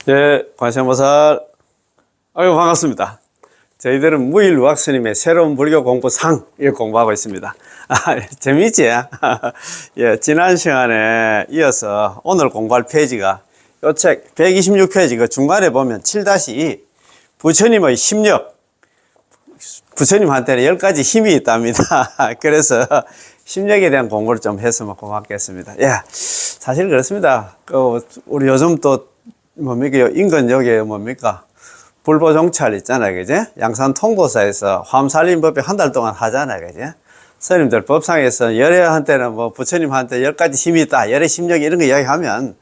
네, 관세음보살. 아유, 반갑습니다. 저희들은 무일우학 스님의 새로운 불교 공부상, 을 공부하고 있습니다. 재미있지? 예, 지난 시간에 이어서 오늘 공부할 페이지가 요 책 126페이지 그 중간에 보면 7-2 부처님의 심력. 부처님한테는 10가지 힘이 있답니다. 그래서 심력에 대한 공부를 좀 했으면 고맙겠습니다. 예, 사실 그렇습니다. 우리 요즘 또 뭡니까? 인근 여기에 뭡니까? 불보정찰 있잖아요. 그지? 양산 통도사에서 화엄살림법에 한 달 동안 하잖아요. 그지? 스님들 법상에서 열애한테는 뭐 부처님한테 10가지 힘이 있다. 열애 심력 이런 거 이야기하면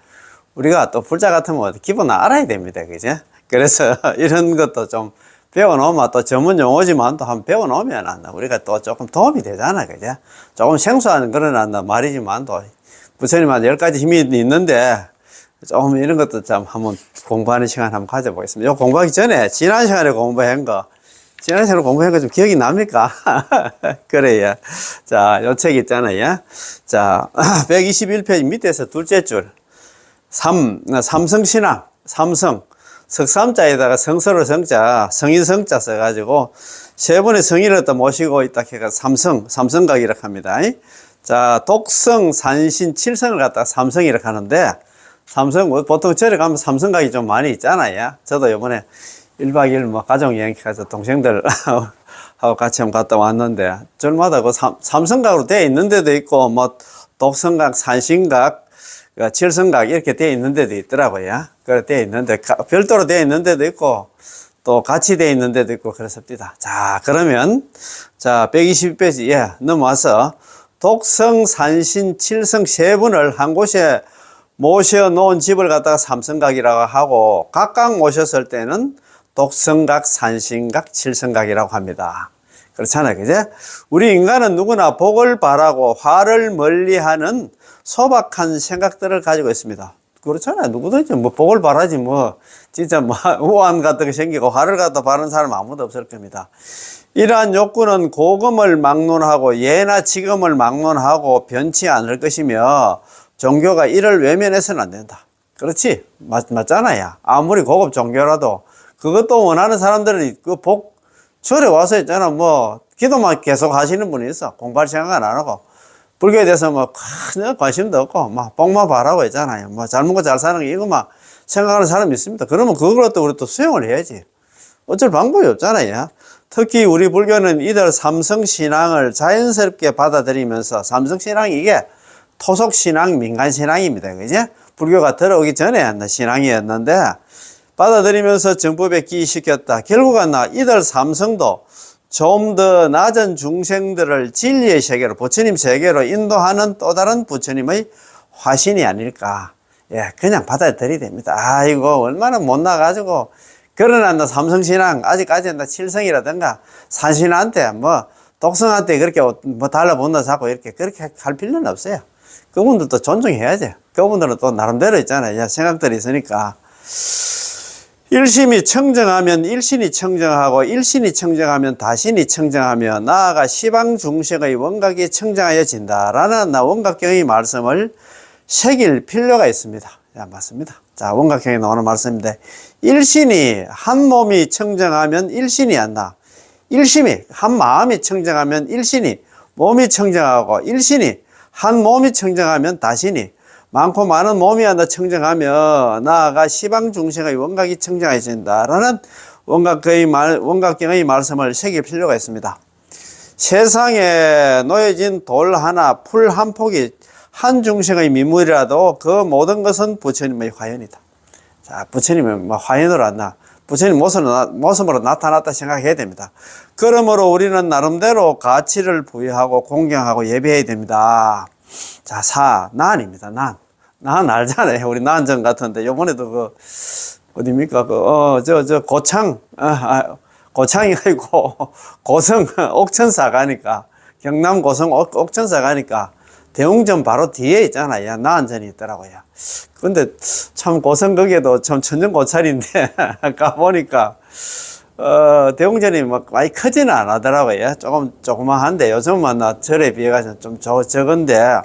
우리가 또 불자 같으면 기본 알아야 됩니다. 그지? 그래서 이런 것도 좀 배워놓으면 또 전문 용어지만 또 한번 배워놓으면 우리가 또 조금 도움이 되잖아. 그지? 조금 생소한 그런 말이지만 또 부처님한테 10가지 힘이 있는데 좀 이런 것도 좀 한번 공부하는 시간 한번 가져보겠습니다. 요 공부하기 전에 지난 시간에 공부한 거 좀 기억이 납니까? 그래요. 자, 요 책 있잖아요. 자, 121페이지 밑에서 둘째 줄. 삼성신앙, 삼성. 석삼자에다가 성서로 성자, 성인 성자 써가지고 세 번의 성인을 또 모시고 있다 해가 삼성각이라고 합니다. 자, 독성, 산신, 칠성을 갖다가 삼성이라고 하는데 삼성, 보통 절에 가면 삼성각이 좀 많이 있잖아요. 저도 이번에 1박 2일 뭐 가족여행 가서 동생들 하고 같이 한번 갔다 왔는데, 절마다 그 삼성각으로 되어 있는 데도 있고, 뭐, 독성각, 산신각, 칠성각 이렇게 되어 있는 데도 있더라고요. 그래, 되어 있는데, 별도로 되어 있는 데도 있고, 또 같이 되어 있는 데도 있고, 그렇습니다. 자, 그러면, 자, 120페이지, 예, 넘어와서, 독성, 산신, 칠성 세 분을 한 곳에 모셔놓은 집을 갖다가 삼성각이라고 하고 각각 모셨을 때는 독성각, 산신각, 칠성각이라고 합니다. 그렇잖아요. 그제? 우리 인간은 누구나 복을 바라고 화를 멀리하는 소박한 생각들을 가지고 있습니다. 그렇잖아요. 누구든지 뭐 복을 바라지 뭐 진짜 뭐 우한 같은 게 생기고 화를 갖다 바라는 사람 아무도 없을 겁니다. 이러한 욕구는 고금을 막론하고 예나 지금을 막론하고 변치 않을 것이며 종교가 이를 외면해서는 안 된다. 그렇지? 맞잖아요. 아무리 고급 종교라도 그것도 원하는 사람들은 그 절에 와서 있잖아. 뭐 기도만 계속 하시는 분이 있어. 공부할 생각은 안 하고 불교에 대해서 뭐 큰 관심도 없고 막 복만 바라고 있잖아요. 뭐 잘 먹고 잘 사는 게 이거만 생각하는 사람이 있습니다. 그러면 그걸 또 우리 또 수용을 해야지. 어쩔 방법이 없잖아요. 특히 우리 불교는 이들 삼성신앙을 자연스럽게 받아들이면서 삼성신앙이 이게 토속신앙, 민간신앙입니다. 그죠? 불교가 들어오기 전에 신앙이었는데 받아들이면서 정법에 기시켰다. 결국은 이들 삼성도 좀 더 낮은 중생들을 진리의 세계로, 부처님 세계로 인도하는 또 다른 부처님의 화신이 아닐까. 예, 그냥 받아들여야 됩니다. 아이고, 얼마나 못나가지고. 그러나 삼성신앙, 아직까지는 칠성이라든가 산신한테 독성한테 그렇게 뭐 달라붙나 자꾸 이렇게 그렇게 할 필요는 없어요. 그분들도 존중해야지. 그분들은 또 나름대로 있잖아요. 생각들이 있으니까. 일심이 청정하면 일신이 청정하고 일신이 청정하면 다신이 청정하며 나아가 시방중생의 원각이 청정하여진다라는 원각경의 말씀을 새길 필요가 있습니다. 야, 맞습니다. 자, 원각경에 나오는 말씀인데 일신이 한 몸이 청정하면 일신이 한다. 일심이 한 마음이 청정하면 일신이 몸이 청정하고 일신이 한 몸이 청정하면 다신이 많고 많은 몸이 하나 청정하며 나아가 시방중생의 원각이 청정해진다라는 원각경의 말씀을 새길 필요가 있습니다. 세상에 놓여진 돌 하나, 풀 한 폭이 한 중생의 미물이라도 그 모든 것은 부처님의 화연이다. 자, 부처님은 화연으로 왔나? 부처님 모습으로 나타났다 생각해야 됩니다. 그러므로 우리는 나름대로 가치를 부여하고 공경하고 예배해야 됩니다. 자, 난입니다. 난 알잖아요. 우리 난전 같은데, 요번에도 어딥니까? 고창이 아니고, 고성, 옥천사 가니까, 경남 고성 옥천사 가니까, 대웅전 바로 뒤에 있잖아요. 난전이 있더라고요. 근데 참 고성 거기에도 참 천정고찰인데, 가보니까, 대웅전이 많이 크지는 않더라고요. 조그만한데, 요즘은 절에 비해서 좀 적은데,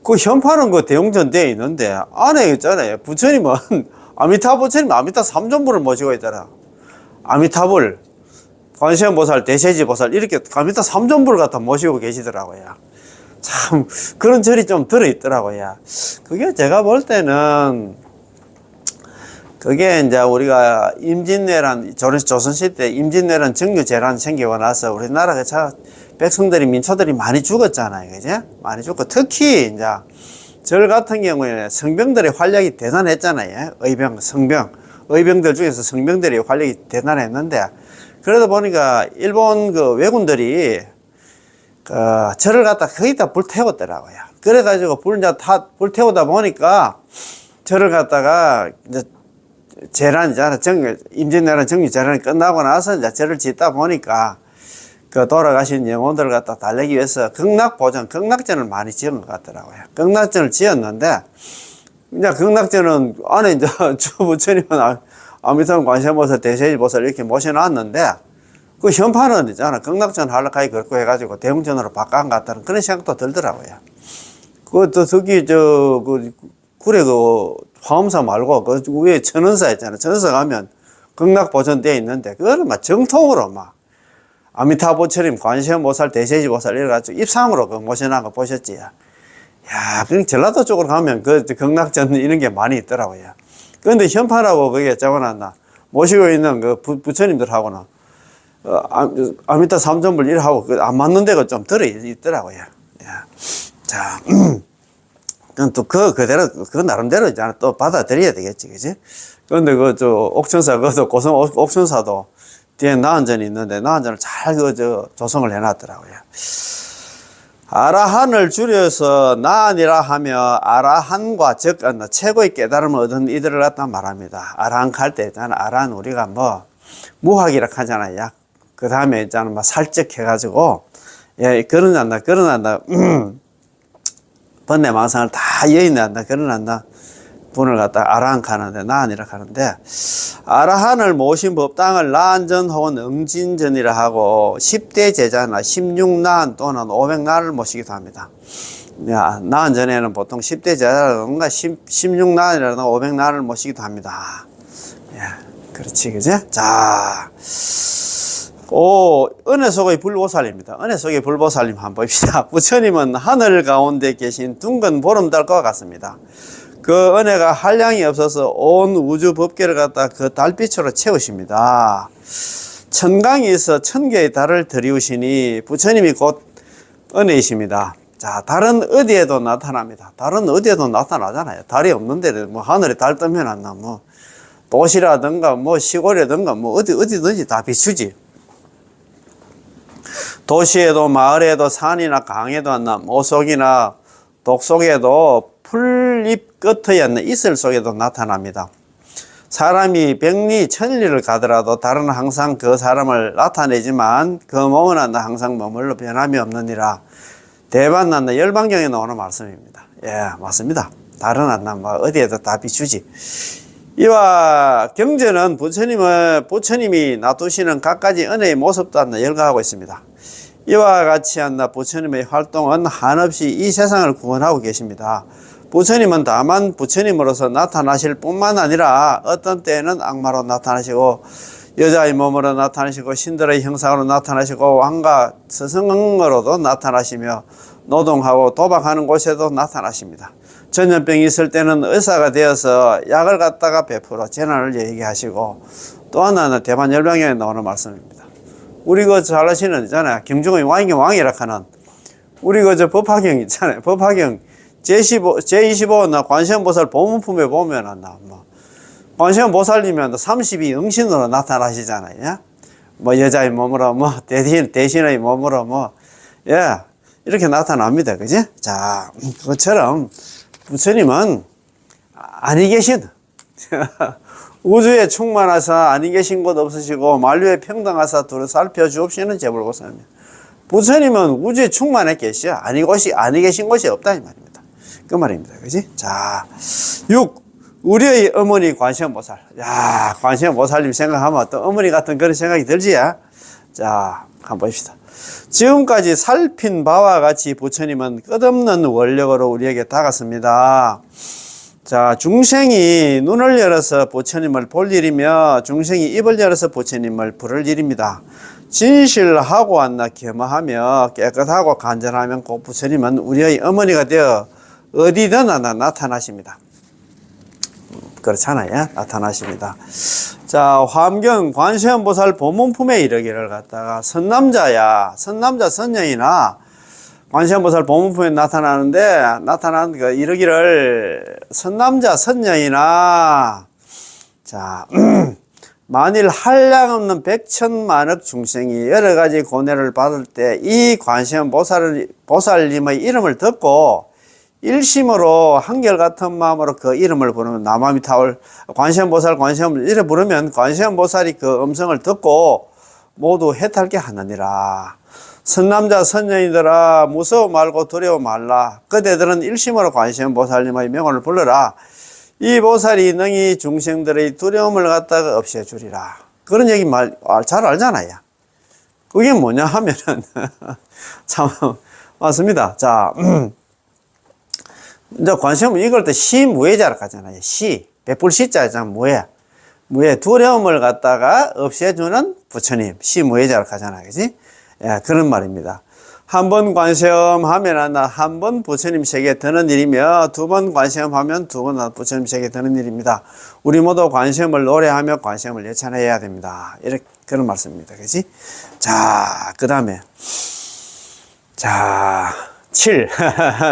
그 현판은 그 대웅전 되어 있는데, 안에 있잖아요. 부처님은 아미타 부처님, 아미타 삼존부를 모시고 있더라. 아미타불, 관세음보살, 대세지보살, 이렇게 아미타 삼존부를 갖다 모시고 계시더라고요. 참, 그런 절이 좀 들어있더라고요. 그게 제가 볼 때는, 그게 이제 우리가 임진왜란, 조선시대 임진왜란 정유재란 생기고 나서 우리나라가 백성들이, 민초들이 많이 죽었잖아요. 그죠? 많이 죽고, 특히 이제 절 같은 경우에는 성병들의 활약이 대단했잖아요. 의병들 중에서 성병들의 활약이 대단했는데, 그러다 보니까 일본 그 왜군들이 절을 갖다 거의 다 불태웠더라고요. 그래가지고 불태우다 보니까 절을 갖다가 이제 재란이잖아. 임진왜란 정유 재란이 끝나고 나서 이제 절을 짓다 보니까 그 돌아가신 영혼들을 갖다 달래기 위해서 극락전을 많이 지은 것 같더라고요. 극락전을 지었는데, 이제 극락전은 안에 이제 주부처님은 아미타불, 관세음보살, 대세지보살 이렇게 모셔놨는데, 그 현판은 있잖아. 극락전 한락하게 그렇고 해가지고 대웅전으로 바꿔간 것 같다는 그런 생각도 들더라고요. 특히 굴에 화엄사 말고 그 위에 천은사 있잖아. 천은사 가면 극락 보존되어 있는데, 그거는 막 정통으로 아미타부처님, 관세음보살, 대세지보살 이래가지고 입상으로 모셔놓은 거 보셨지? 야, 그냥 전라도 쪽으로 가면 극락전 이런 게 많이 있더라고요. 그런데 현판하고 그게 적어놨나? 모시고 있는 그 부처님들하고는, 아미타 삼존불 일하고 안 맞는 데가 좀 들어있더라고요. 자, 그건 또 그대로, 그 나름대로 이제 또 받아들여야 되겠지, 그지? 그런데 옥천사, 고성 옥천사도 뒤에 나한전이 있는데, 나한전을 잘 조성을 해놨더라고요. 아라한을 줄여서 나한이라 하며, 아라한과 최고의 깨달음을 얻은 이들을 갖다 말합니다. 아라한 갈 때 있잖아. 아라한 우리가 무학이라 하잖아요. 그 다음에 있잖아. 살짝 해가지고, 예, 그러난다. 번뇌망상을 다 여인한다. 그러난다. 분을 갖다 아라한 가는데, 나한이라 하는데, 아라한을 모신 법당을 나한전 혹은 응진전이라 하고 10대 제자나 16난 또는 500난을 모시기도 합니다. 나한전에는 보통 10대 제자라든가 16난이라든가 500난을 모시기도 합니다. 예, 그렇지, 그지? 자, 은혜 속의 불보살입니다. 은혜 속의 불보살님 한번 봅시다. 부처님은 하늘 가운데 계신 둥근 보름달과 같습니다. 그 은혜가 한량이 없어서 온 우주 법계를 갖다 그 달빛으로 채우십니다. 천강이 있어 천개의 달을 들이우시니 부처님이 곧 은혜이십니다. 자, 달은 어디에도 나타납니다. 달은 어디에도 나타나잖아요. 달이 없는 데는 하늘에 달 뜨면 안 나. 도시라든가 시골이라든가 어디든지 다 비추지. 도시에도 마을에도 산이나 강에도 안 나. 오속이나 독속에도 풀잎 끝의 이슬 속에도 나타납니다. 사람이 백리 천리를 가더라도 달은 항상 그 사람을 나타내지만 그 몸은 항상 머물러 변함이 없느니라. 대반난다 열반경에 나오는 말씀입니다. 예, 맞습니다. 달은 안 나. 어디에도 다 비추지. 이와 경전은 부처님이 놔두시는 각가지 은혜의 모습도 열거하고 있습니다. 이와 같이 부처님의 활동은 한없이 이 세상을 구원하고 계십니다. 부처님은 다만 부처님으로서 나타나실 뿐만 아니라 어떤 때에는 악마로 나타나시고 여자의 몸으로 나타나시고 신들의 형상으로 나타나시고 왕과 스승으로도 나타나시며 노동하고 도박하는 곳에도 나타나십니다. 전염병이 있을 때는 의사가 되어서 약을 갖다가 베풀어 재난을 예기하시고, 또 하나는 대만열병에 나오는 말씀입니다. 우리 잘 아시는 있잖아요. 김중의 왕이라 하는 우리 법화경 있잖아요. 법화경 제25나 관세음보살 보문품에 보면 관세음보살님이 32응신으로 나타나시잖아요. 여자의 몸으로 대신의 몸으로 예, 이렇게 나타납니다. 그지? 자, 그것처럼 부처님은 아니 계신 우주에 충만하사 아니 계신 곳 없으시고 만류에 평등하사 두루 살펴주옵시는 제불고사입니다. 부처님은 우주에 충만해 계셔. 아니 계신 곳이 없다 이 말입니다. 그 말입니다. 그지? 자, 6. 우리의 어머니 관세음보살. 야, 관세음보살님 생각하면 또 어머니 같은 그런 생각이 들지? 자, 한번 봅시다. 지금까지 살핀 바와 같이 부처님은 끝없는 원력으로 우리에게 다가섭니다. 자, 중생이 눈을 열어서 부처님을 볼 일이며 중생이 입을 열어서 부처님을 부를 일입니다. 진실하고 왔나 겸허하며 깨끗하고 간절하면 곧 부처님은 우리의 어머니가 되어 어디든 나타나십니다. 그렇잖아요. 나타나십니다. 자, 화엄경 관세음보살 보문품에 이르기를 갖다가 선남자야, 선남자 선녀이나 관세음보살 보문품에 나타나는 그 이르기를 선남자 선녀이나 자 만일 한량없는 백천만억 중생이 여러 가지 고뇌를 받을 때 이 관세음보살님의 이름을 듣고 일심으로 한결같은 마음으로 그 이름을 부르면 남아미 타올 관세음보살 이래 부르면 관세음보살이 그 음성을 듣고 모두 해탈게 하느니라. 선남자 선녀이들아 무서워 말고 두려워 말라. 그대들은 일심으로 관세음보살님의 명을 불러라. 이 보살이 능히 중생들의 두려움을 갖다가 없애주리라. 그런 얘기 잘 알잖아요. 그게 뭐냐 하면은 참 맞습니다. 자, 이제 관세음 이걸 때 시무해자라고 하잖아요. 베풀 시자잖아. 무해 두려움을 갖다가 없애주는 부처님 시무해자라고 하잖아요. 그지? 예, 그런 말입니다. 한 번 관세음 하면 한 번 부처님 세계에 드는 일이며 두 번 관세음 하면 두 번 부처님 세계에 드는 일입니다. 우리 모두 관세음을 노래하며 관세음을 예찬해야 됩니다. 이렇게 그런 말씀입니다. 그지? 자, 그 다음에 자 7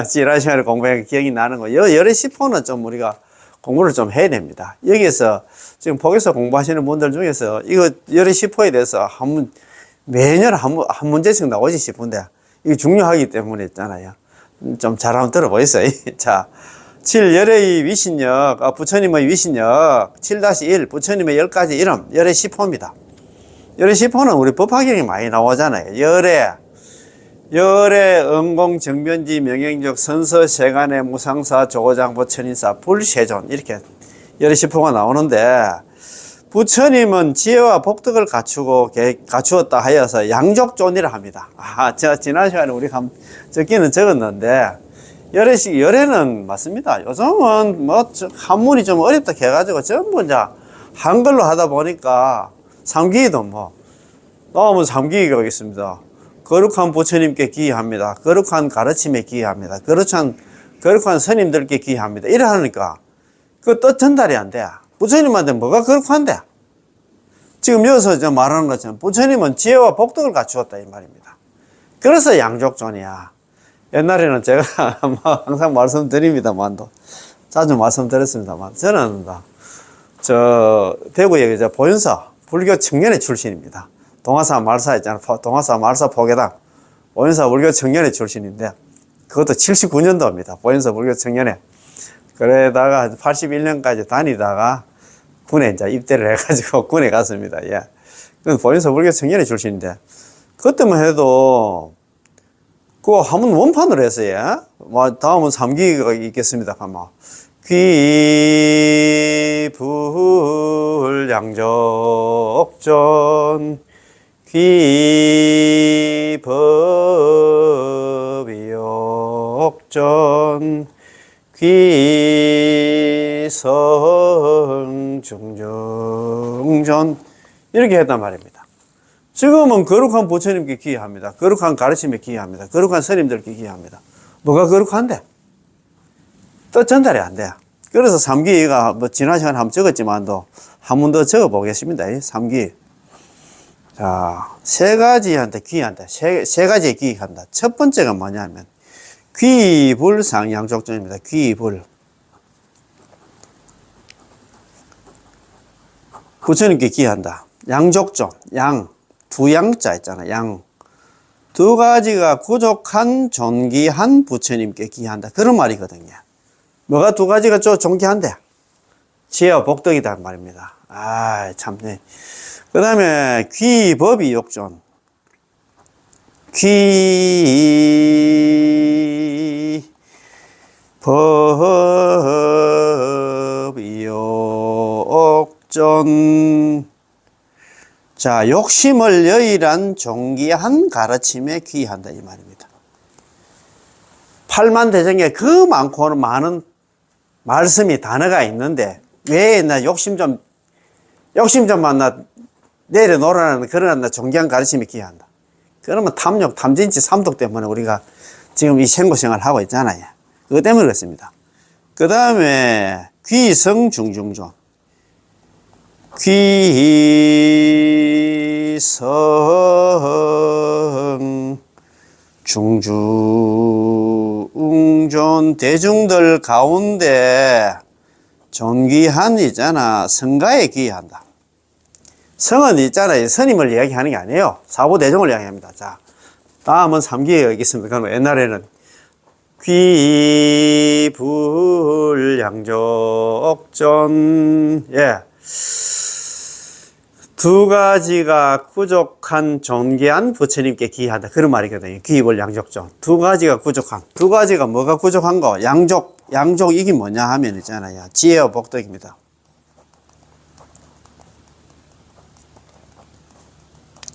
지난 시간에 공부해 기억이 나는 거 열의 10호는 좀 우리가 공부를 좀 해야 됩니다. 여기에서 지금 복에서 공부하시는 분들 중에서 이거 열의 10호에 대해서 매년 한 문제씩 나오지 싶은데 이게 중요하기 때문에 있잖아요. 좀 잘 한번 들어보겠어요. 자, 7 열의 위신력, 부처님의 위신력 7-1 부처님의 10가지 이름 열의 10호입니다. 열의 10호는 우리 법화경에 많이 나오잖아요. 열의 음공 정변지 명행적 선서 세간의 무상사 조고장보 천인사 불세존 이렇게 열의 10호가 나오는데 부처님은 지혜와 복덕을 갖추었다 하여서 양족존이라 합니다. 제가 지난 시간에 우리가 적기는 적었는데 열애는 맞습니다. 요즘은 뭐 한문이 좀 어렵다 해가지고 전부 이제 한글로 하다 보니까 삼기도 나오면 삼기가 있습니다. 거룩한 부처님께 기합니다. 거룩한 가르침에 기합니다. 거룩한 스님들께 기합니다. 이래 하니까 그 뜻 전달이 안 돼. 부처님한테 뭐가 거룩한데? 지금 여기서 저 말하는 것처럼 부처님은 지혜와 복덕을 갖추었다 이 말입니다. 그래서 양족존이야. 옛날에는 제가 항상 말씀드립니다만도 자주 말씀드렸습니다만 저는 대구에 보현사 불교 청년회 출신입니다. 동화사 말사 있잖아. 동화사 말사 포계당 보현사 불교 청년회 출신인데 그것도 79년도입니다. 보현사 불교 청년회. 그러다가 81년까지 다니다가 군에 이제 입대를 해가지고 군에 갔습니다. 예. 그건 보현사 불교 청년회 출신인데 그때만 해도 그거 한번 원판으로 했어요. 다음은 3기가 있겠습니다. 귀불양족존 귀법이욕존 귀성중정존 이렇게 했단 말입니다. 지금은 거룩한 부처님께 기합니다. 거룩한 가르침에 기합니다. 거룩한 스님들께 기합니다. 뭐가 거룩한데? 뜻 전달이 안 돼. 그래서 3기가 지난 시간에 한번 적었지만도 한 번 더 적어 보겠습니다. 3기. 자, 세 가지한테 귀한다. 세 가지에 귀한다. 첫 번째가 뭐냐면 귀불상양족존입니다. 귀불. 부처님께 귀한다. 양족존. 두 양자 있잖아. 두 가지가 부족한 존귀한 부처님께 귀한다. 그런 말이거든요. 뭐가 두 가지가 존귀한데? 지혜와 복덕이다 말입니다. 참네. 그 다음에 귀법이욕존. 귀법이욕존. 자, 욕심을 여일한 존귀한 가르침에 귀한다 이 말입니다. 팔만대중에 그 많고는 많은 말씀이 단어가 있는데 왜 나 욕심 좀 만나 내려놓으라는 그런 나 존귀한 가르침이 귀한다. 그러면 탐욕, 탐진치, 삼독 때문에 우리가 지금 이 생고생활을 하고 있잖아요. 그것 때문에 그렇습니다. 그 다음에 귀성 중중존. 귀성 중중존. 대중들 가운데 존귀한 있잖아. 성가에 귀한다. 성은 있잖아요. 스님을 이야기하는 게 아니에요. 사부대종을 이야기합니다. 자, 다음은 삼기에 있겠습니다. 그럼 옛날에는 귀불양족존. 예. 두 가지가 부족한 존귀한 부처님께 귀한다. 그런 말이거든요. 귀불양족존. 두 가지가 부족한. 두 가지가 뭐가 부족한 거? 양족 이게 뭐냐 하면 있잖아요. 지혜와 복덕입니다.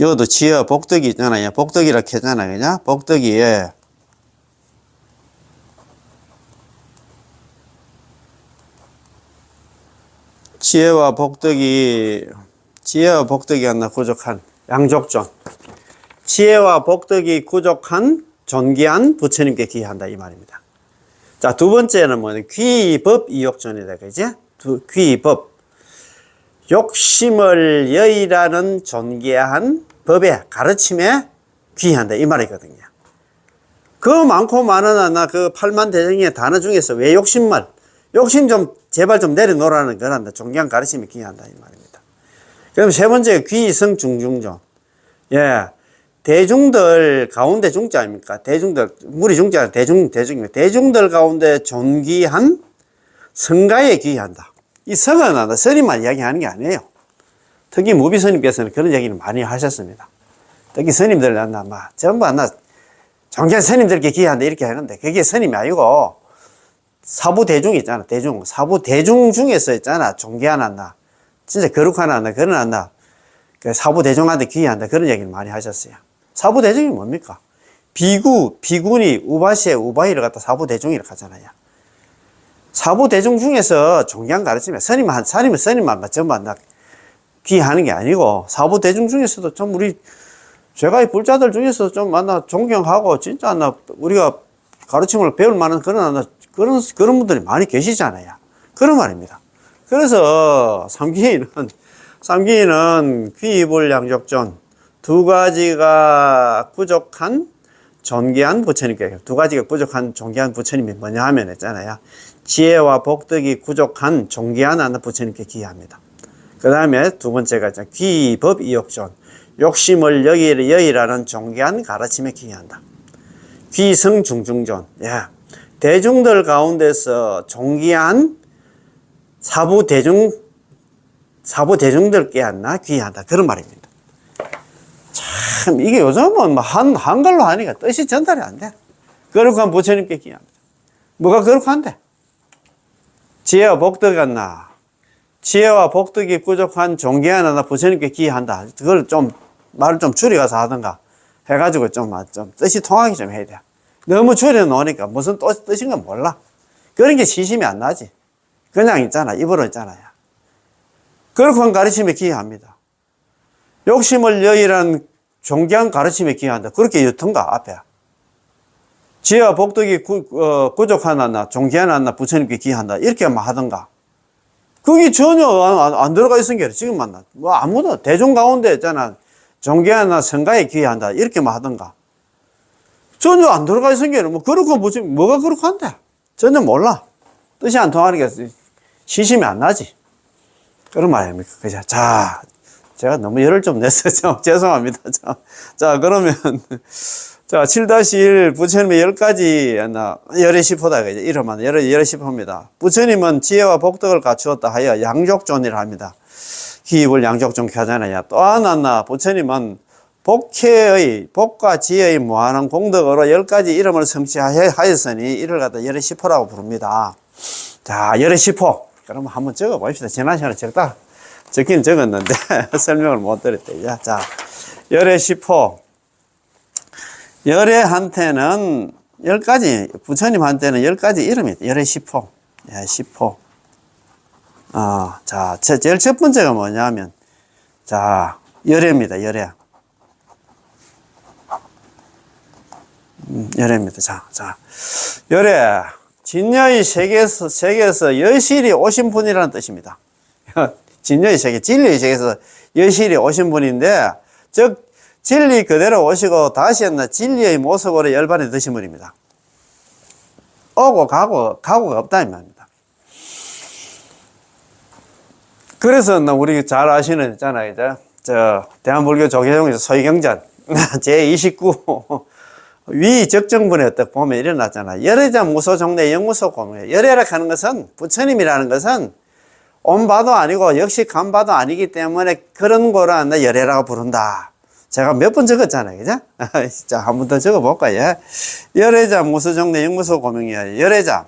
여기도 지혜와 복덕이 있잖아요. 복덕이라 했잖아요. 그냥 복덕이에 지혜와 복덕이 하나 부족한 양족존. 지혜와 복덕이 부족한 존귀한 부처님께 귀한다 이 말입니다. 자, 두 번째는 뭐냐? 귀법 이욕존이다. 그지? 귀법. 욕심을 여의라는 존귀한 법의 가르침에 귀한다 이 말이거든요. 그 많고 많은 그 팔만대장의 단어 중에서 왜 욕심 좀 제발 좀 내려놓으라는 그런 존귀한 가르침이 귀한다 이 말입니다. 그럼 세 번째 귀성 중중존. 예, 대중들 가운데 중자 아닙니까? 대중들 무리 중자 대중입니다. 대중들 가운데 존귀한 성가에 귀한다. 이 성은 스님만 이야기하는 게 아니에요. 특히 무비 스님께서는 그런 얘기를 많이 하셨습니다. 특히 스님들 전부 존귀한 스님들께 귀한다 이렇게 하는데 그게 스님이 아니고 사부대중 있잖아. 사부대중 중에서 있잖아. 존귀한 진짜 거룩한 그런 그 사부대중한테 귀한다 그런 얘기를 많이 하셨어요. 사부대중이 뭡니까? 비군이 우바시에 우바이를 갖다 사부대중이라고 하잖아요. 사부대중 중에서 존귀한 가르침에 스님만 전부 귀하는 게 아니고 사부대중 중에서도 좀 제가 이 불자들 중에서 좀 존경하고 진짜 우리가 가르침을 배울 만한 그런 분들이 많이 계시잖아요. 그런 말입니다. 그래서 삼기인은 귀불양족존 두 가지가 부족한 존귀한 부처님께 두 가지가 부족한 존귀한 부처님이 뭐냐 하면 있잖아요. 지혜와 복덕이 부족한 존귀한 부처님께 귀합니다. 그 다음에 두 번째가 귀법 이욕존 욕심을 여의라는 존귀한 가르침에 귀한다. 귀성 중중존. 예. 대중들 가운데서 존귀한 사부대중들께 귀하다. 그런 말입니다. 참, 이게 요즘은 한글로 하니까 뜻이 전달이 안 돼. 거룩한 부처님께 귀합니다. 뭐가 거룩한데? 지혜와 복덕 지혜와 복덕이 부족한 존귀한 부처님께 귀한다. 그걸 말을 좀 줄여가서 하든가 해가지고 좀 뜻이 통하게 좀 해야 돼. 너무 줄여놓으니까 무슨 뜻인가 몰라. 그런 게 시심이 안 나지. 그냥 있잖아. 입으로 있잖아요. 거룩한 가르침에 귀합니다. 욕심을 여의라는 존귀한 가르침에 귀한다. 그렇게 유통가 앞에. 지혜와 복덕이 부족한 존귀한 부처님께 귀한다. 이렇게 하든가. 그게 전혀 안 들어가 있은 게 지금 아무도 대중 가운데 있잖아. 존귀한 성가에 귀한다. 이렇게 하든가. 전혀 안 들어가 있은 게 거룩한 부처님 뭐가 거룩한데? 전혀 몰라. 뜻이 안 통하니까 시심이 안 나지. 그런 말 아닙니까? 그죠? 자, 제가 너무 열을 좀 냈어요. 죄송합니다. 자, 그러면, 자, 7-1 부처님의 10가지, 열의 시포다. 그죠? 이름은 열의 시포입니다. 부처님은 지혜와 복덕을 갖추었다 하여 양족존이라 합니다. 기입을 양족존 하잖아요. 또 하나, 부처님은 복과 지혜의 무한한 공덕으로 10가지 이름을 성취하였으니 이를 갖다 열의 시포라고 부릅니다. 자, 열의 시포. 그럼 한번 적어 봅시다. 지난 시간에 적긴 적었는데 설명을 못 드렸대요. 자, 열의 시포. 열의한테는 10가지, 부처님한테는 10가지 이름이 있다. 열의 시포. 예, 10호. 자, 제일 첫 번째가 뭐냐면, 자, 열애입니다, 열애. 열애입니다. 자, 열애. 진여의 세계에서 여실히 오신 분이라는 뜻입니다. 진여의 세계, 진리의 세계에서 여실히 오신 분인데, 즉, 진리 그대로 오시고 다시 진리의 모습으로 열반에 드신 분입니다. 오고 가고가 없다 이 말입니다. 그래서 우리 잘 아시는 있잖아요. 저 대한불교 조계종에서 소위경전 제29 위적정분에 딱 보면 일어났잖아. 열애자 무소종래 영무소 공명. 열애라 하는 것은 부처님이라는 것은 온바도 아니고 역시 간바도 아니기 때문에 그런 거를 열애라고 부른다. 제가 몇 번 적었잖아요. 그죠? 자, 한 번 더 적어볼까요? 열애자 무소종래 영무소 공명이야. 열애자.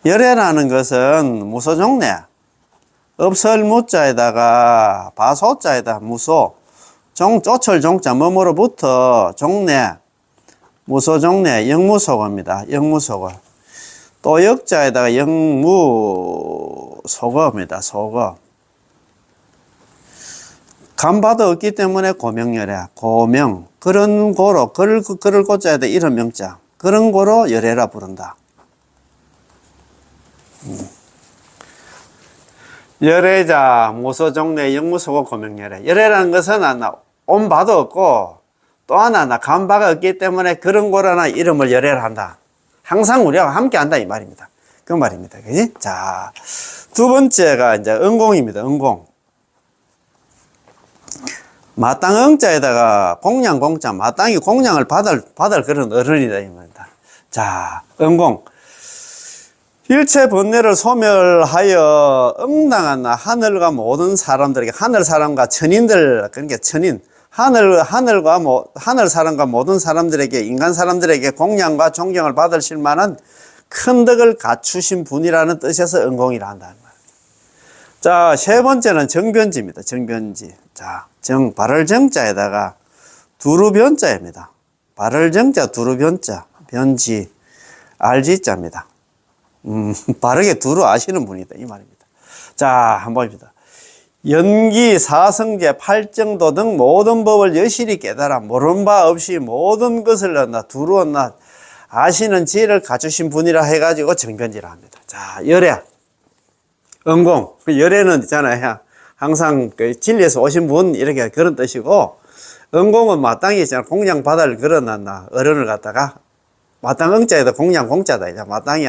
열애라는 것은 무소종래. 없을 무자에다가 바소자에다 무소. 쪼철 종자 뭐뭐로부터 종래. 무소종래 영무소거입니다. 영무소거. 또 역자에다가 영무소거입니다. 소거. 간바도 없기 때문에 고명열애. 고명. 그런 고로, 그를 고자에다 이런 명자. 그런 고로 열애라 부른다. 열애자, 무소종래, 영무소고 고명열애. 열애라는 것은 온 바도 없고 또 하나 간바가 없기 때문에 그런 고라나 이름을 열애라 한다. 항상 우리하고 함께 한다 이 말입니다. 그 말입니다. 그지? 자, 두 번째가 이제 은공입니다. 은공. 마땅 응자에다가 공양 공자. 마땅히 공양을 받을 그런 어른이다 이 말입니다. 자, 은공. 일체 번뇌를 소멸하여 응당한 하늘과 모든 사람들에게, 하늘 사람과 천인들, 그러니까 천인, 하늘 사람과 모든 사람들에게, 인간 사람들에게 공양과 존경을 받으실 만한 큰 덕을 갖추신 분이라는 뜻에서 은공이라 한다는 거예요. 자, 세 번째는 정변지입니다. 정변지. 자, 발을 정자에다가 두루변자입니다. 발을 정자, 두루변자, 변지, 알지자입니다. 바르게 두루 아시는 분이다 이 말입니다. 자, 한번 봅니다. 연기, 사성제, 팔정도 등 모든 법을 여실히 깨달아 모르는 바 없이 모든 것을 두루 아시는 지혜를 갖추신 분이라 해가지고 정변지라 합니다. 자, 열애, 은공. 열애는 있잖아요. 항상 그 진리에서 오신 분 이렇게 그런 뜻이고, 은공은 마땅히 있잖아. 공양 받을 그런 어른을 갖다가 마땅 응자에다 공양 공자다. 이제 마땅히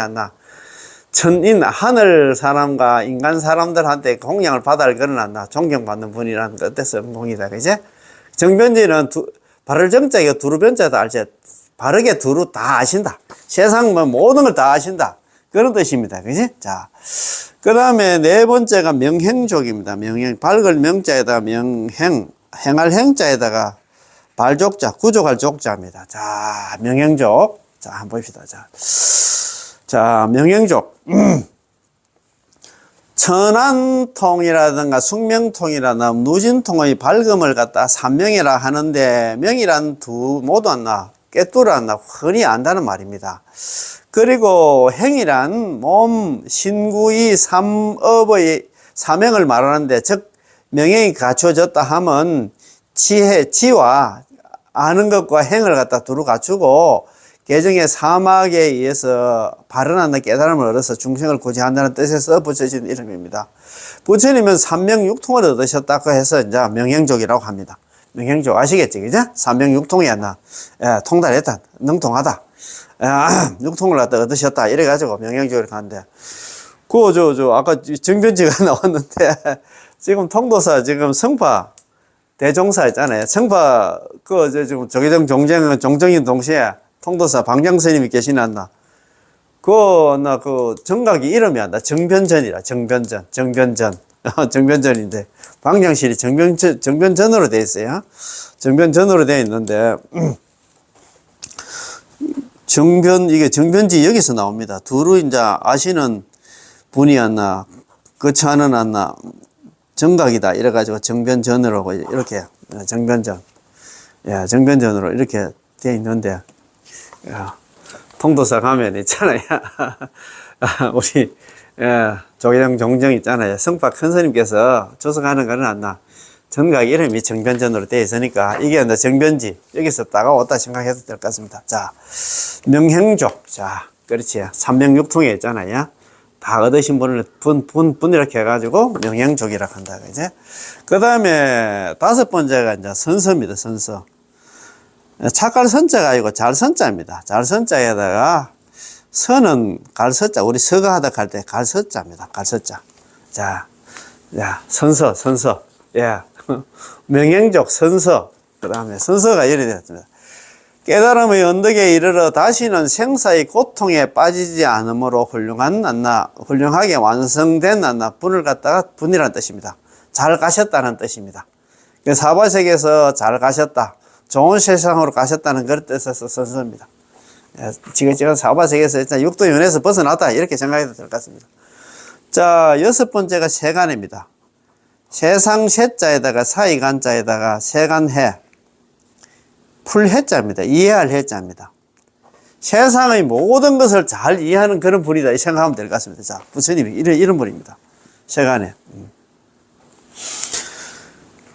천인, 하늘 사람과 인간 사람들한테 공양을 받을 그런 존경받는 분이라는 것 뜻에서 은공이다. 그지? 정변지는 발을 정자가 두루변자다 알지? 바르게 두루 다 아신다. 세상 모든 걸 다 아신다. 그런 뜻입니다. 그지? 자, 그 다음에 네 번째가 명행족입니다. 명행. 밝을 명자에다 명행, 행할 행자에다가 발족자, 구족할 족자입니다. 자, 명행족. 자, 한번 봅시다. 자, 명행족. 천안통이라든가 숙명통이라든가 누진통의 밝음을 갖다 삼명이라 하는데, 명이란 모두 꿰뚫어 흔히 안다는 말입니다. 그리고 행이란 몸, 신구의 삼업의 사명을 말하는데, 즉 명행이 갖춰졌다 하면 지와 아는 것과 행을 갖다 두루 갖추고 개정의 사막에 의해서 발언한다 깨달음을 얻어서 중생을 구제한다는 뜻에서 붙여진 이름입니다. 부처님은 삼명육통을 얻으셨다고 해서 이제 명행족이라고 합니다. 명행족 아시겠지, 그죠? 삼명육통이었나? 예, 통달했다, 능통하다. 육통을 얻으셨다. 이래가지고 명행족 이렇게 하는데, 아까 정변지가 나왔는데, 지금 통도사, 지금 성파, 대종사 있잖아요. 성파, 지금 조계종 종정인 동시에 통도사 방장스님이 계시나? 정각이 이름이 정변전이라, 정변전. 정변전인데, 방장실이 정변전으로 되어 있어요. 정변전으로 되어 있는데, 이게 정변지 여기서 나옵니다. 두루 이제 아시는 분이었나, 거처하는 정각이다. 이래가지고 정변전으로 이렇게, 정변전. 예, 정변전으로 이렇게 되어 있는데, 통도사 가면 있잖아요. 우리 조계종 종정 있잖아요. 성박 큰 스님께서 조성하는 거는 안나 정각 이름이 정변전으로 되어 있으니까 이게 이제 정변지 여기서 따가웠다 생각해도 될 것 같습니다. 자, 명행족. 자, 그렇지. 삼명육통에 있잖아요. 다 얻으신 분을 분 이렇게 해가지고 명행족이라고 한다. 그지? 그 다음에 다섯 번째가 이제 선서입니다. 선서. 착갈 선자가 아니고 잘 선자입니다. 잘 선자에다가 서는 갈서자. 우리 서가하다 갈 때 갈서자입니다. 갈서자. 자, 선서. 예. 명행족 선서. 그 다음에 선서가 이래 되었습니다. 깨달음의 언덕에 이르러 다시는 생사의 고통에 빠지지 않으므로 훌륭하게 완성된 분을 갖다가 분이라는 뜻입니다. 잘 가셨다는 뜻입니다. 사바sek에서 잘 가셨다. 좋은 세상으로 가셨다는 그런 뜻에서 선서입니다. 지금 사바sek에서 일단 육도연에서 벗어났다. 이렇게 생각해도 될 것 같습니다. 자, 여섯 번째가 세간입니다. 세상 세자에다가 사이간자에다가 세간해. 풀해자입니다. 이해할 해자입니다. 세상의 모든 것을 잘 이해하는 그런 분이다. 이 생각하면 될 것 같습니다. 자, 부처님이 이런 분입니다. 세간에.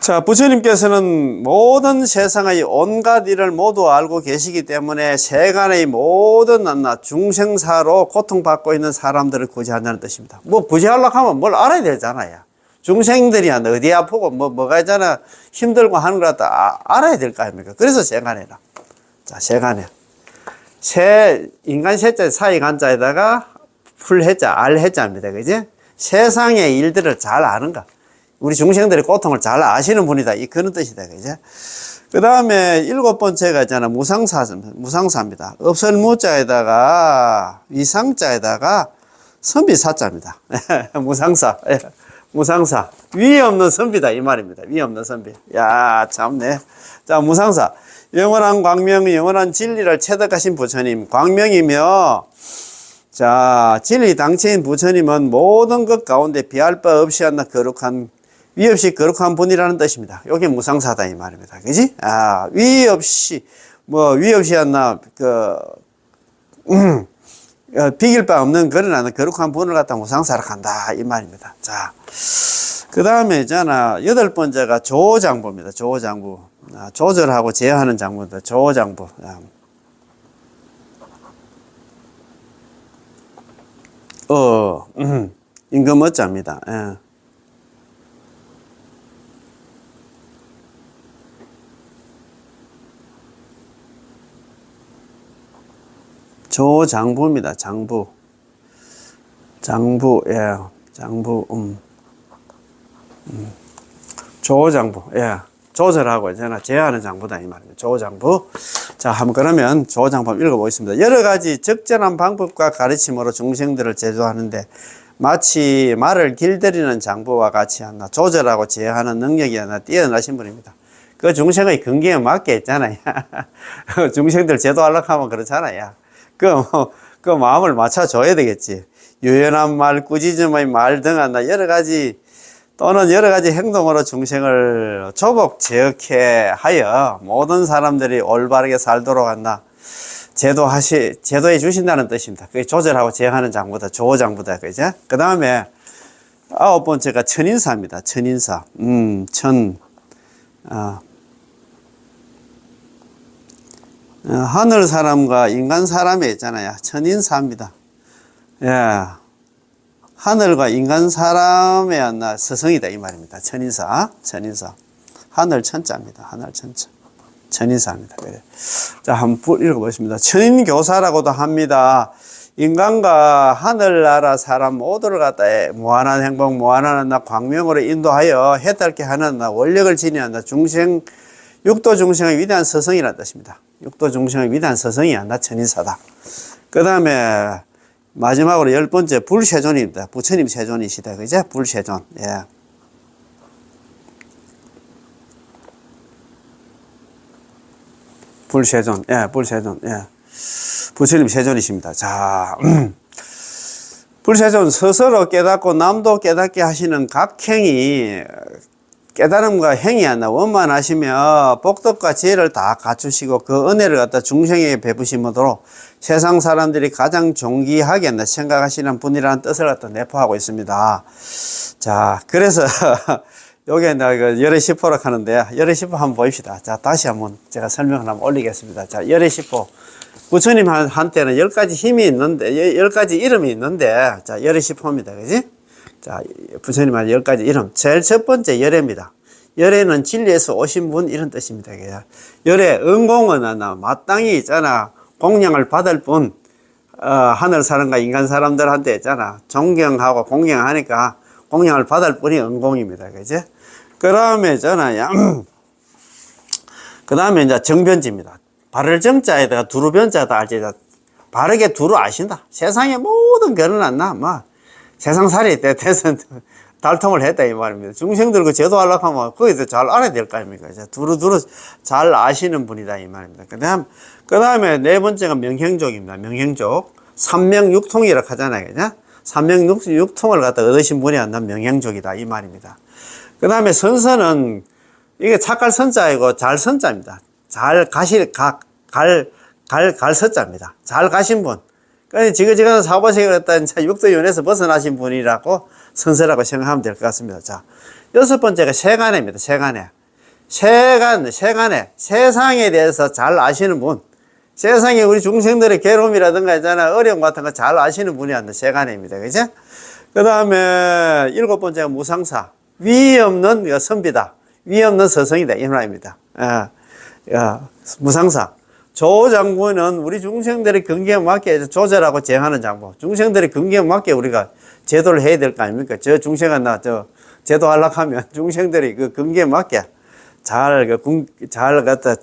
자, 부처님께서는 모든 세상의 온갖 일을 모두 알고 계시기 때문에 세간의 모든 중생사로 고통받고 있는 사람들을 구제한다는 뜻입니다. 뭐 구제하려고 하면 뭘 알아야 되잖아요. 중생들이 어디 아프고 뭐가 있잖아 힘들고 하는 걸 다 알아야 될 거 아닙니까? 그래서 세간해라. 자, 세간해. 인간 세자 사이간자에다가 풀해자 알해자입니다. 그지? 세상의 일들을 잘 아는가. 우리 중생들의 고통을 잘 아시는 분이다. 그런 뜻이다. 그지? 그 다음에 일곱 번째가 있잖아. 무상사입니다. 없을 무자에다가 위상자에다가 선비사자입니다. 무상사. 무상사. 위 없는 선비다. 이 말입니다. 위 없는 선비. 야, 참네. 자, 무상사. 영원한 광명, 영원한 진리를 체득하신 부처님. 광명이며, 자, 진리 당체인 부처님은 모든 것 가운데 비할 바 없이 거룩한, 위 없이 거룩한 분이라는 뜻입니다. 요게 무상사다. 이 말입니다. 그지? 아, 위 없이 비길 바 없는 그런 거룩한 분을 갖다 무상사로 간다. 이 말입니다. 자, 그 다음에 있잖아. 여덟 번째가 조장부입니다. 조장부. 조절하고 제어하는 장부입니다. 조장부. 임금어자입니다. 예. 조장부입니다. 장부. 예. 장부, 조장부, 예. 조절하고, 이제는 제어하는 장부다. 이 말입니다. 조장부. 자, 한번 그러면 조장부 한번 읽어보겠습니다. 여러 가지 적절한 방법과 가르침으로 중생들을 제조하는데 마치 말을 길들이는 장부와 같이 조절하고 제어하는 능력이 뛰어나신 분입니다. 그 중생의 근기에 맞게 있잖아요. 중생들 제도하려고 하면 그렇잖아요. 그 마음을 맞춰줘야 되겠지. 유연한 말, 꾸짖음의 말 등 여러 가지 행동으로 중생을 조복 제어케 하여 모든 사람들이 올바르게 살도록 제도해 주신다는 뜻입니다. 그게 조절하고 제어하는 장부다. 조장부다. 그죠? 그 다음에 아홉 번째가 천인사입니다. 천인사. 하늘 사람과 인간 사람이 있잖아요. 천인사입니다. 예. 하늘과 인간 사람의 스승이다. 이 말입니다. 천인사. 하늘 천자입니다. 하늘 천자. 천인사입니다. 그래. 자, 한번 읽어보겠습니다. 천인교사라고도 합니다. 인간과 하늘나라 사람 모두를 갖다 무한한 행복, 무한한 광명으로 인도하여 해탈케 하는 원력을 지니는 육도 중생의 위대한 스승이라는 뜻입니다. 육도 중생의 위대한 스승이 천인사다. 그 다음에 마지막으로 열 번째 불세존입니다. 부처님 세존이시다. 그죠? 불세존. 예. 불세존. 예, 불세존. 예. 부처님 세존이십니다. 자, 불세존 스스로 깨닫고 남도 깨닫게 하시는 각행이 깨달음과 행이 원만하시며 복덕과 지혜를 다 갖추시고 그 은혜를 갖다 중생에게 베푸심으로 세상 사람들이 가장 존귀하게 생각하시는 분이라는 뜻을 갖다 내포하고 있습니다. 자, 그래서 요게 내가 열의 10호라 하는데, 열의 10호 한번 보입시다. 자, 다시 한번 제가 설명을 한번 올리겠습니다. 자, 열의 10호. 부처님 한테는 10가지 힘이 있는데, 10가지 이름이 있는데, 자, 열의 10호입니다. 그지? 자, 부처님한 10가지 이름. 제일 첫 번째 열애입니다. 열애는 진리에서 오신 분, 이런 뜻입니다. 열애, 은공은 마땅히 있잖아. 공양을 받을 분, 하늘 사람과 인간 사람들한테 있잖아. 존경하고 공양하니까 공양을 받을 분이 은공입니다. 그지? 그 다음에 있잖아요. 그 다음에 이제 정변지입니다. 바를 정자에다가 두루 변자다 알지? 바르게 두루 아신다. 세상의 모든 결은 안 나. 뭐, 세상 살이 대선 달통을 했다 이 말입니다. 중생들 그 제도하려고 하면 거기서 잘 알아야 될 거 아닙니까? 두루두루 잘 아시는 분이다 이 말입니다. 그 다음에 네 번째가 명행족입니다. 명행족. 삼명육통이라고 하잖아요. 그죠? 삼명육통을 갖다 얻으신 분이 안 난 명행족이다 이 말입니다. 그 다음에 선서는 이게 착갈 선자이고 잘 선자입니다. 잘 가실, 갈 선자입니다. 잘 가신 분. 그러니까 지그지그한 사고생을 했다는 육도윤에서 벗어나신 분이라고 선서라고 생각하면 될 것 같습니다. 자, 여섯 번째가 세간애입니다. 세간애. 세간애. 세상에 대해서 잘 아시는 분. 세상에 우리 중생들의 괴로움이라든가 있잖아. 어려움 같은 거 잘 아시는 분이 안 돼. 세간애입니다. 그죠? 그 다음에 일곱 번째가 무상사. 위 없는 선비다. 위 없는 서성이다. 이 말입니다. 무상사. 조장부는 우리 중생들의 경계에 맞게 조절하고 제하는 장부. 중생들의 경계에 맞게 우리가 제도를 해야 될 거 아닙니까? 저 중생은 제도 하려고 하면 중생들이 그 경계에 맞게 잘 갖다